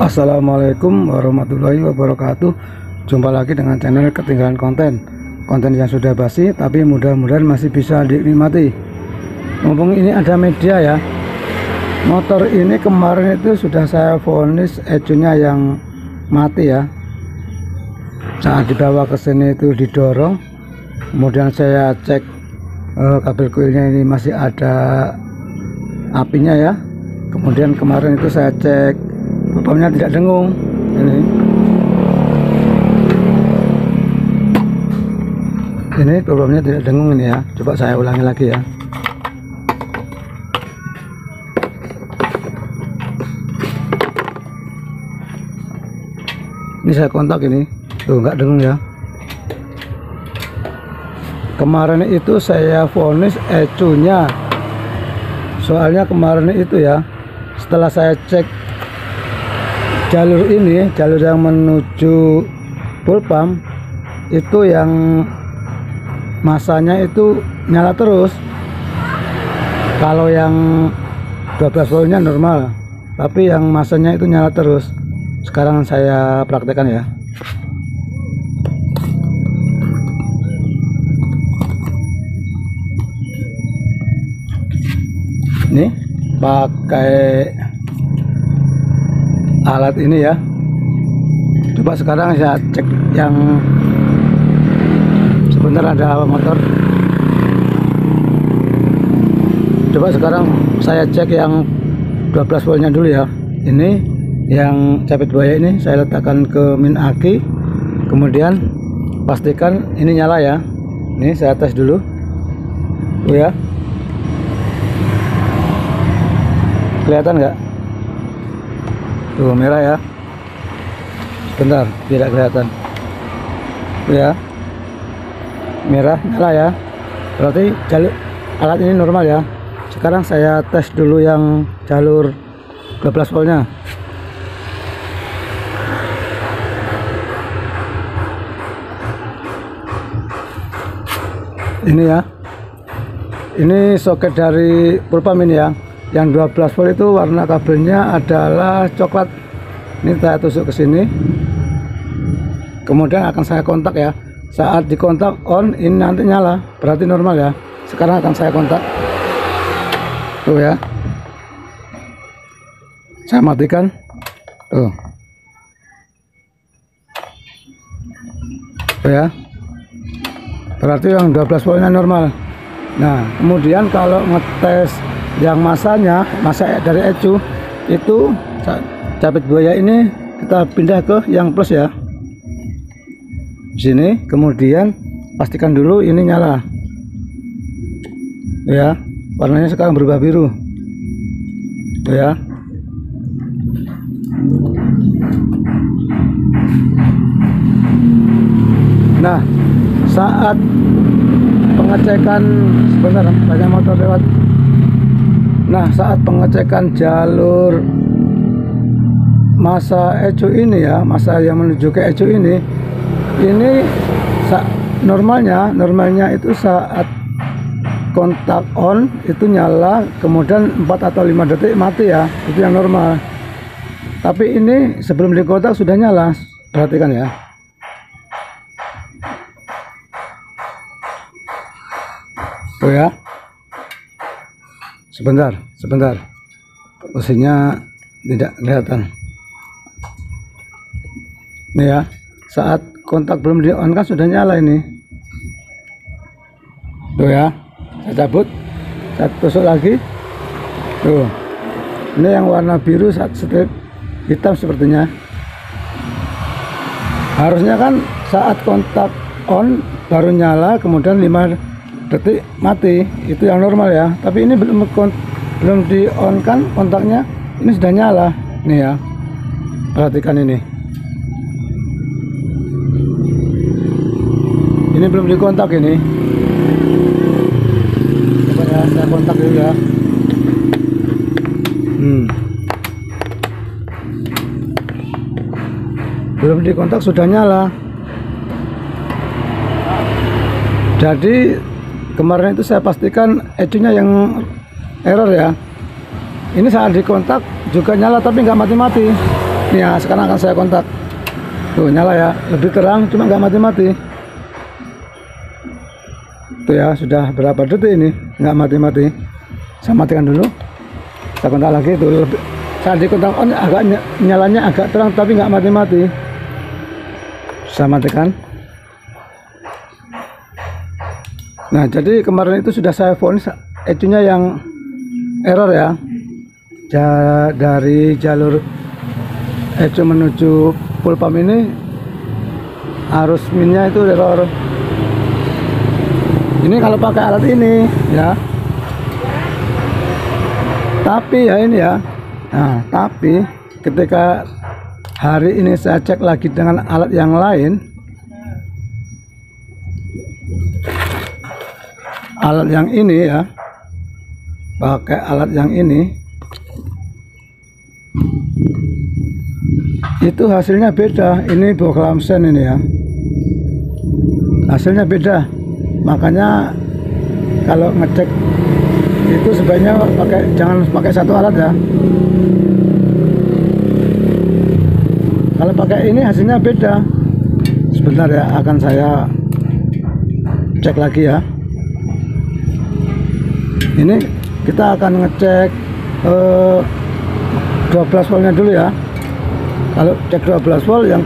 Assalamualaikum warahmatullahi wabarakatuh. Jumpa lagi dengan channel Ketinggalan Konten yang sudah basi tapi mudah-mudahan masih bisa dinikmati. Mumpung ini ada media ya, motor ini kemarin itu sudah saya vonis ecunya yang mati ya. Saat dibawa ke sini itu didorong, kemudian saya cek kabel koilnya ini masih ada apinya ya. Kemudian kemarin itu saya cek pulpamnya tidak dengung. Ini pulpamnya tidak dengung ini ya. Coba saya ulangi lagi ya. Ini saya kontak ini, tuh nggak dengung ya. Kemarin itu saya vonis ecunya, soalnya kemarin itu ya, setelah saya cek jalur ini, jalur yang menuju pulpam itu yang masanya itu nyala terus. Kalau yang 12 voltnya normal, tapi yang masanya itu nyala terus. Sekarang saya praktekkan ya. Ini pakai alat ini ya. Coba sekarang saya cek yang sebentar, ada motor. Coba sekarang saya cek yang 12 voltnya dulu ya. Ini yang capit buaya ini saya letakkan ke min aki, kemudian pastikan ini nyala ya. Ini saya tes dulu tuh ya. Kelihatan nggak? Tuh merah ya. Bentar, tidak kelihatan. Tuh ya, merah nyala ya. Berarti jalur alat ini normal ya. Sekarang saya tes dulu yang jalur 12 voltnya. Ini ya, ini soket dari pulpam ini ya. Yang 12 volt itu warna kabelnya adalah coklat. Ini saya tusuk ke sini, kemudian akan saya kontak ya. Saat dikontak on, ini nanti nyala, berarti normal ya. Sekarang akan saya kontak tuh ya, saya matikan tuh ya, berarti yang 12 voltnya normal. Nah, kemudian kalau ngetes yang masanya, masa dari ecu itu capit buaya ini kita pindah ke yang plus ya. Sini, kemudian pastikan dulu ini nyala. Ya, warnanya sekarang berubah biru. Ya. Nah, saat pengecekan, sebentar banyak motor lewat. Nah, saat pengecekan jalur masa ecu ini ya, masa yang menuju ke ecu ini normalnya itu saat kontak on itu nyala, kemudian 4 atau 5 detik mati ya, itu yang normal. Tapi ini sebelum dikontak sudah nyala, perhatikan ya. Tuh ya. Sebentar, posisinya tidak kelihatan. Ini ya, saat kontak belum di on kan sudah nyala ini. Tuh ya, saya cabut, saya tusuk lagi. Tuh, ini yang warna biru saat strip hitam sepertinya. Harusnya kan saat kontak on baru nyala, kemudian 5 detik mati, itu yang normal ya. Tapi ini belum di on kan kontaknya, ini sudah nyala nih ya, perhatikan ini belum dikontak ini. Coba ya, saya kontak dulu ya. Belum dikontak sudah nyala. Jadi kemarin itu saya pastikan ecunya yang error ya. Ini saat dikontak juga nyala tapi nggak mati-mati. Nih ya, sekarang akan saya kontak. Tuh nyala ya, lebih terang cuma nggak mati-mati. Tuh ya, sudah berapa detik ini nggak mati-mati. Saya matikan dulu, saya kontak lagi. Tuh lebih, saat di kontak on agak nyalanya agak terang tapi nggak mati-mati. Saya matikan. Nah, jadi kemarin itu sudah saya vonis ecunya yang error ya, dari jalur ecu menuju full pump ini arus minnya itu error. Ini kalau pakai alat ini ya, tapi ya ini ya, nah tapi ketika hari ini saya cek lagi dengan alat yang lain, alat yang ini ya, pakai alat yang ini, itu hasilnya beda. Ini Boklamsen ini ya, hasilnya beda. Makanya kalau ngecek itu sebaiknya jangan pakai satu alat ya. Kalau pakai ini hasilnya beda. Sebentar ya, akan saya cek lagi ya. Ini kita akan ngecek 12 voltnya dulu ya. Kalau cek 12 volt yang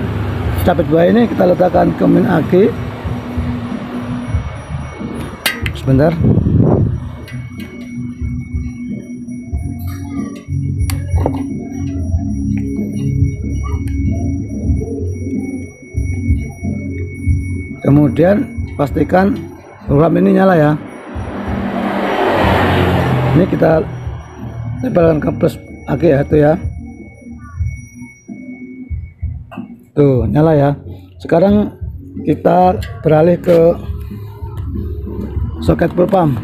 capit bawah ini kita letakkan ke min aki. Sebentar. Kemudian pastikan program ini nyala ya. Ini kita tempelkan ke plus aki ya, tuh ya. Tuh nyala ya. Sekarang kita beralih ke soket full pump.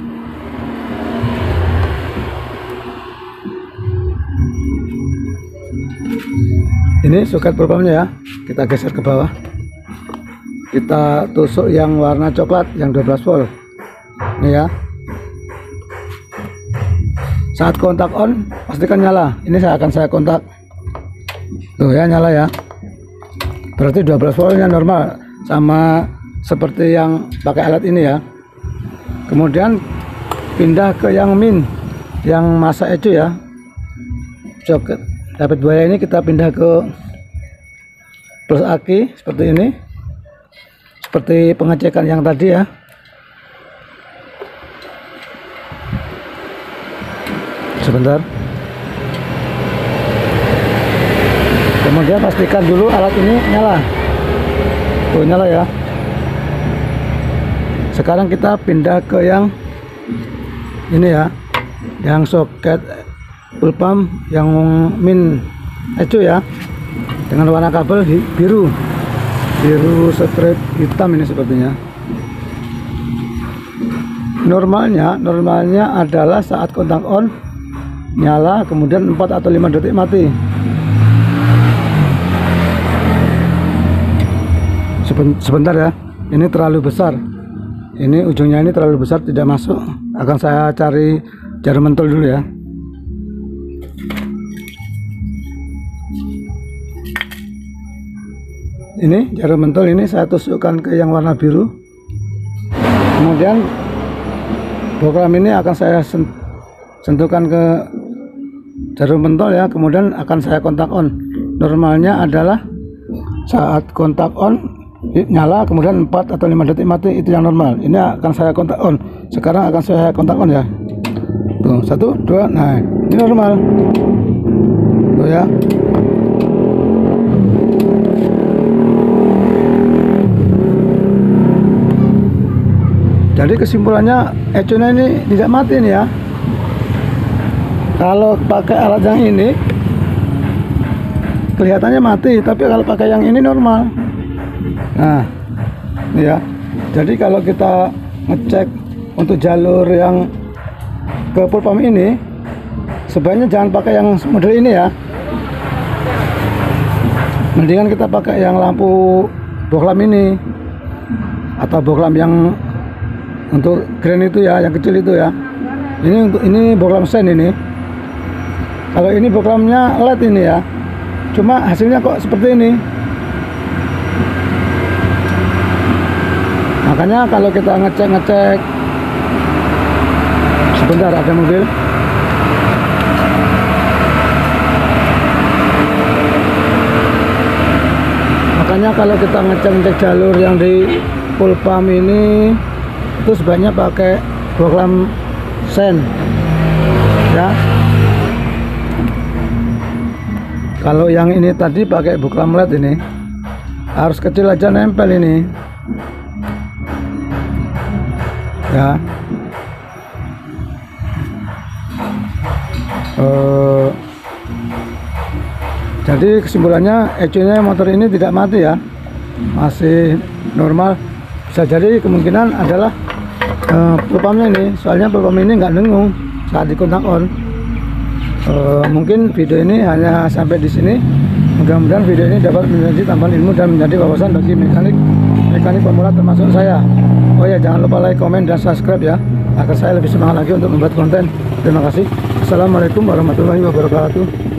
Ini soket full pumpnya ya, kita geser ke bawah. Kita tusuk yang warna coklat yang 12 volt. Ini ya. Saat kontak on pastikan nyala. Ini akan saya kontak. Tuh ya, nyala ya. Berarti 12 voltnya normal, sama seperti yang pakai alat ini ya. Kemudian pindah ke yang min, yang masa ecu ya. Soket dapat buaya ini kita pindah ke plus aki seperti ini, seperti pengecekan yang tadi ya. Sebentar. Kemudian pastikan dulu alat ini nyala. Tuh nyala ya. Sekarang kita pindah ke yang ini ya, yang soket full pump yang min ecu ya, dengan warna kabel biru strip hitam ini sepertinya. Normalnya adalah saat kontak on nyala, kemudian 4 atau 5 detik mati. Sebentar ya, ini terlalu besar, ini ujungnya ini terlalu besar, tidak masuk. Akan saya cari jarum mentol dulu ya. Ini jarum mentol ini saya tusukkan ke yang warna biru. Kemudian program ini akan saya sentuhkan ke jarum mentol ya. Kemudian akan saya kontak on. Normalnya adalah saat kontak on nyala, kemudian 4 atau 5 detik mati, itu yang normal. Ini akan saya kontak on. Sekarang akan saya kontak on ya. Tuh 1, 2, nah ini normal. Tuh ya. Jadi kesimpulannya ecunya ini tidak mati nih ya. Kalau pakai alat yang ini kelihatannya mati, tapi kalau pakai yang ini normal. Nah ini ya. Jadi kalau kita ngecek untuk jalur yang ke full pump ini, sebaiknya jangan pakai yang model ini ya. Mendingan kita pakai yang lampu bohlam ini, atau bohlam yang untuk grand itu ya, yang kecil itu ya. Ini untuk ini Boklamsen ini. Kalau ini Boklamnya LED ini ya. cuma hasilnya kok seperti ini. Makanya kalau kita ngecek sebentar, ada mobil. Makanya kalau kita ngecek jalur yang di Pulpam ini itu sebaiknya pakai boklam sen ya. Kalau yang ini tadi pakai boklam led, ini harus kecil aja nempel ini ya. Jadi kesimpulannya ECU-nya motor ini tidak mati ya, masih normal. Bisa jadi kemungkinan adalah pulpamnya ini, soalnya pulpam ini nggak dengung saat dikontak on. Mungkin video ini hanya sampai di sini. Mudah-mudahan video ini dapat menjadi tambahan ilmu dan menjadi wawasan bagi mekanik pemula termasuk saya. Oh ya, jangan lupa like, komen, dan subscribe ya, agar saya lebih semangat lagi untuk membuat konten. Terima kasih. Assalamualaikum warahmatullahi wabarakatuh.